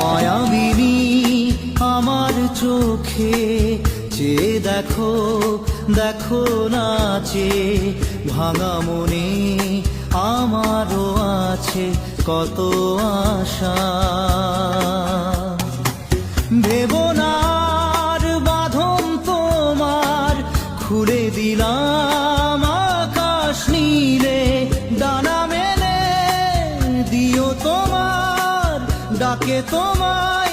মায়াবিনী আমার চোখে চেয়ে দেখো, দেখো নাচে ভাঙা মনে আমারও আছে কত আশা। ভেবনার বাঁধন তোমার খুলে দিলাম আকাশ নীলে, ডানা মেলে দিও তোমার ডাকে তোমায়